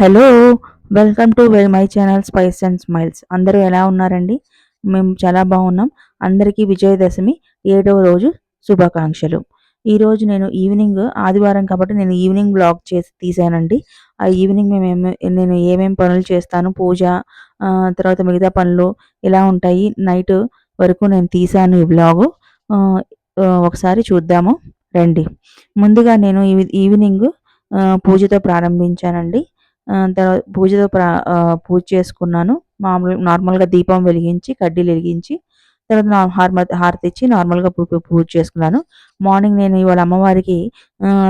Hello! Welcome to my channel spice and smiles. అందరూ ఎలా ఉన్నారండి? మేము చాలా బాగున్నాం. అందరికీ విజయదశమి 7వ రోజు శుభాకాంక్షలు. ఈరోజు నేను ఈవినింగ్ ఆదివారం కాబట్టి నేను ఈవినింగ్ వ్లాగ్ చేసి తీశానండి. ఆ ఈవినింగ్ నేను ఏమేం పనులు చేస్తాను, పూజ తర్వాత మిగతా పనులు ఎలా ఉంటాయి, నైట్ వరకు నేను తీశాను ఈ వ్లాగు. ఆహ్, ఒకసారి చూద్దాము రండి. ముందుగా నేను ఈవినింగ్ పూజతో ప్రారంభించానండి. పూజ చేసుకున్నాను. నార్మల్‌గా దీపం వెలిగించి, కడ్డీలు ఎలిగించి, తర్వాత హారతిచ్చి నార్మల్‌గా పూజ చేసుకున్నాను. మార్నింగ్ నేను ఇవాళ అమ్మవారికి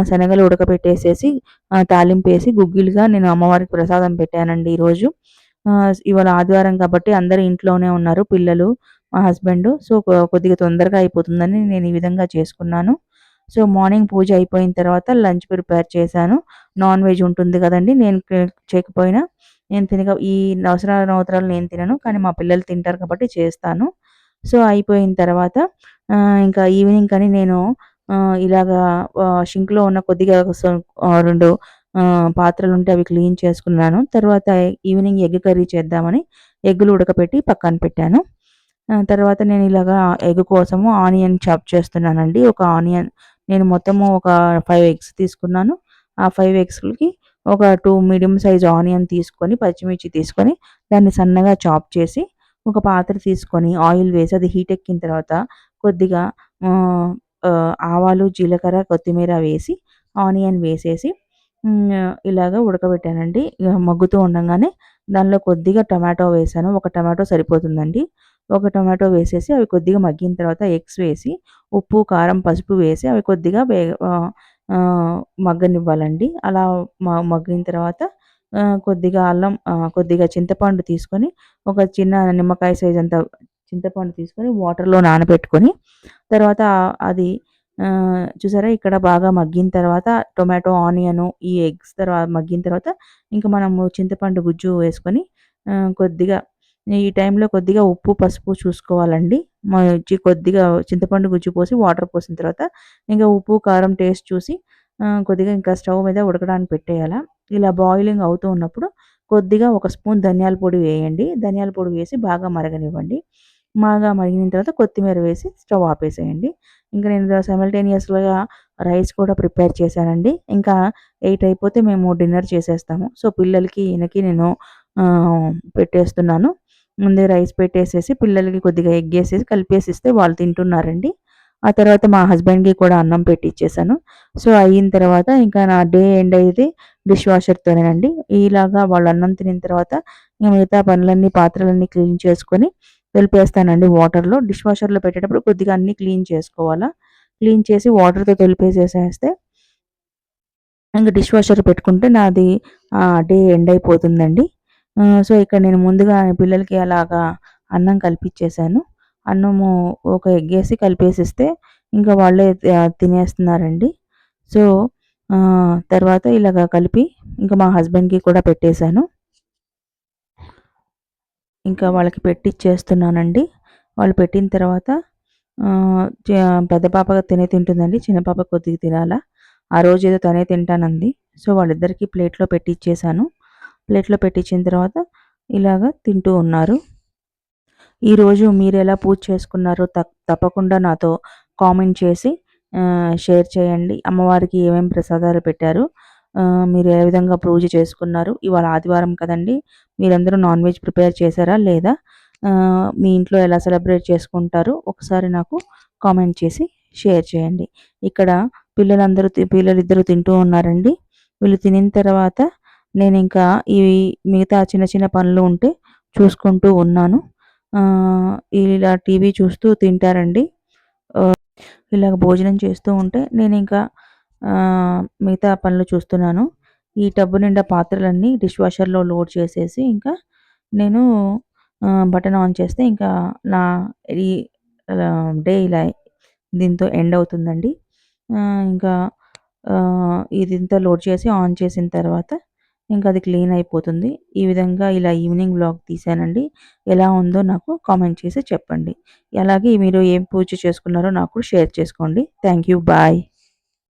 శనగలు ఉడకబెట్టేసేసి తాలింపేసి గుగ్గిలుగా నేను అమ్మవారికి ప్రసాదం పెట్టానండి ఈరోజు. ఇవాళ ఆదివారం కాబట్టి అందరూ ఇంట్లోనే ఉన్నారు. పిల్లలు, మా హస్బెండు. సో, కొద్దిగా తొందరగా అయిపోతుందని నేను ఈ విధంగా చేసుకున్నాను. సో, మార్నింగ్ పూజ అయిపోయిన తర్వాత లంచ్ ప్రిపేర్ చేశాను. నాన్ వెజ్ ఉంటుంది కదండీ! నేను చేయకపోయినా నేను ఈ నవసరాలు నేను తినను. కానీ మా పిల్లలు తింటారు కాబట్టి చేస్తాను. సో, అయిపోయిన తర్వాత ఇంకా ఈవినింగ్ కని నేను ఇలాగా షింక్‌లో ఉన్న కొద్దిగా 2 పాత్రలుంటే అవి క్లీన్ చేసుకున్నాను. తర్వాత ఈవినింగ్ ఎగ్ కర్రీ చేద్దామని ఎగ్గులు ఉడకపెట్టి పక్కన పెట్టాను. తర్వాత నేను ఇలాగా ఎగ్ కోసము ఆనియన్ చాప్ చేస్తున్నానండి. నేను మొత్తము ఒక 5 ఎగ్స్ తీసుకున్నాను. ఆ 5 ఎగ్స్‌కి ఒక 2 మీడియం సైజ్ ఆనియన్ తీసుకొని, పచ్చిమిర్చి తీసుకొని, దాన్ని సన్నగా చాప్ చేసి, ఒక పాత్ర తీసుకొని ఆయిల్ వేసి అది హీట్ ఎక్కిన తర్వాత కొద్దిగా ఆహ్, ఆవాలు, జీలకర్ర, కొత్తిమీర వేసి, ఆనియన్ వేసేసి ఇలాగ ఉడకబెట్టానండి. మగ్గుతూ ఉండంగానే దానిలో కొద్దిగా టమాటో వేశాను. ఒక టమాటో సరిపోతుందండి. ఒక టొమాటో వేసేసి అవి కొద్దిగా మగ్గిన తర్వాత ఎగ్స్ వేసి, ఉప్పు, కారం, పసుపు వేసి అవి కొద్దిగా మగ్గనివ్వాలండి. అలా మగ్గిన తర్వాత కొద్దిగా కొద్దిగా చింతపండు తీసుకొని, ఒక చిన్న నిమ్మకాయ సైజ్ అంత చింతపండు తీసుకొని వాటర్‌లో నానబెట్టుకొని, తర్వాత అది చూసారా ఇక్కడ బాగా మగ్గిన తర్వాత టొమాటో, ఆనియను, ఈ ఎగ్స్ మగ్గిన తర్వాత ఇంక మనము చింతపండు గుజ్జు వేసుకొని కొద్దిగా ఈ టైంలో కొద్దిగా ఉప్పు, పసుపు చూసుకోవాలండి. కొద్దిగా చింతపండు గుజ్జు పోసి వాటర్ పోసిన తర్వాత ఇంక ఉప్పు, కారం టేస్ట్ చూసి కొద్దిగా ఇంకా స్టవ్ మీద ఉడకడానికి పెట్టేయాల. ఇలా బాయిలింగ్ అవుతూ ఉన్నప్పుడు కొద్దిగా ఒక స్పూన్ ధనియాల పొడి వేయండి. ధనియాల పొడి వేసి బాగా మరగనివ్వండి. బాగా మరిగిన తర్వాత కొత్తిమీర వేసి స్టవ్ ఆపేసేయండి. ఇంక నేను సైమల్టేనియస్‌గా రైస్ కూడా ప్రిపేర్ చేశానండి. ఇంకా 8 అయిపోతే మేము డిన్నర్ చేసేస్తాము. సో, పిల్లలకి, ఈయనకి నేను పెట్టేస్తున్నాను. ముందే రైస్ పెట్టేసేసి పిల్లలకి కొద్దిగా ఎగ్గేసేసి కలిపేసిస్తే వాళ్ళు తింటున్నారండి. ఆ తర్వాత మా హస్బెండ్‌కి కూడా అన్నం పెట్టిచ్చేసాను. సో, అయిన తర్వాత ఇంకా నా డే ఎండ్ అయ్యేది డిష్ వాషర్‌తోనేనండి. ఇలాగా వాళ్ళు అన్నం తినిన తర్వాత మిగతా పనులన్నీ పాత్రలన్నీ క్లీన్ చేసుకొని తొలిపేస్తానండి వాటర్‌లో. డిష్ వాషర్‌లో పెట్టేటప్పుడు కొద్దిగా అన్నీ క్లీన్ చేసుకోవాలా. క్లీన్ చేసి వాటర్‌తో తొలిపేసేసేస్తే ఇంక డిష్ వాషర్ పెట్టుకుంటే నాది డే ఎండ్ అయిపోతుందండి. సో, ఇక్కడ నేను ముందుగా పిల్లలకి అలాగా అన్నం కలిపిచ్చేసాను. అన్నము ఒక ఎగ్గేసి కలిపేసిస్తే ఇంకా వాళ్ళే తినేస్తున్నారండి. సో, తర్వాత ఇలాగ కలిపి ఇంకా మా హస్బెండ్‌కి కూడా పెట్టేసాను. ఇంకా వాళ్ళకి పెట్టిచ్చేస్తున్నానండి. వాళ్ళు పెట్టిన తర్వాత ఆహ్, చ పెద్ద పాప తింటుందండి. చిన్న పాప కొద్దిగా తినాలా. ఆ రోజేదో తనే తింటానంది. సో, వాళ్ళిద్దరికీ ప్లేట్‌లో పెట్టిచ్చేసాను. ప్లేట్‌లో పెట్టించిన తర్వాత ఇలాగ తింటూ ఉన్నారు. ఈరోజు మీరెలా పూజ చేసుకున్నారో తప్పకుండా నాతో కామెంట్ చేసి షేర్ చేయండి. అమ్మవారికి ఏమేమి ప్రసాదాలు పెట్టారు? మీరు ఏ విధంగా పూజ చేసుకున్నారు? ఇవాళ ఆదివారం కదండీ! మీరందరూ నాన్ వెజ్ ప్రిపేర్ చేశారా? లేదా? మీ ఇంట్లో ఎలా సెలబ్రేట్ చేసుకుంటారు? ఒకసారి నాకు కామెంట్ చేసి షేర్ చేయండి. ఇక్కడ పిల్లలిద్దరూ తింటూ ఉన్నారండి. వీళ్ళు తినిన తర్వాత నేనింకా ఈ మిగతా చిన్న చిన్న పనులు ఉంటే చూసుకుంటూ ఉన్నాను. ఇలా టీవీ చూస్తూ తింటారండి. ఇలాగ భోజనం చేస్తూ ఉంటే నేనింకా మిగతా పనులు చూస్తున్నాను. ఈ టబ్బు నిండా పాత్రలన్నీ డిష్ వాషర్‌లో లోడ్ చేసేసి ఇంకా నేను బటన్ ఆన్ చేస్తే ఇంకా నా ఈ డే ఇలా దీంతో ఎండ్ అవుతుందండి. ఇంకా ఇదంతా లోడ్ చేసి ఆన్ చేసిన తర్వాత ఇంక అది క్లీన్ అయిపోతుంది. ఈ విధంగా ఇలా ఈవినింగ్ వ్లాగ్ తీశానండి. ఎలా ఉందో నాకు కామెంట్ చేసి చెప్పండి. అలాగే మీరు ఏం పూజ చేసుకున్నారో నాకు షేర్ చేసుకోండి. Thank you. బాయ్.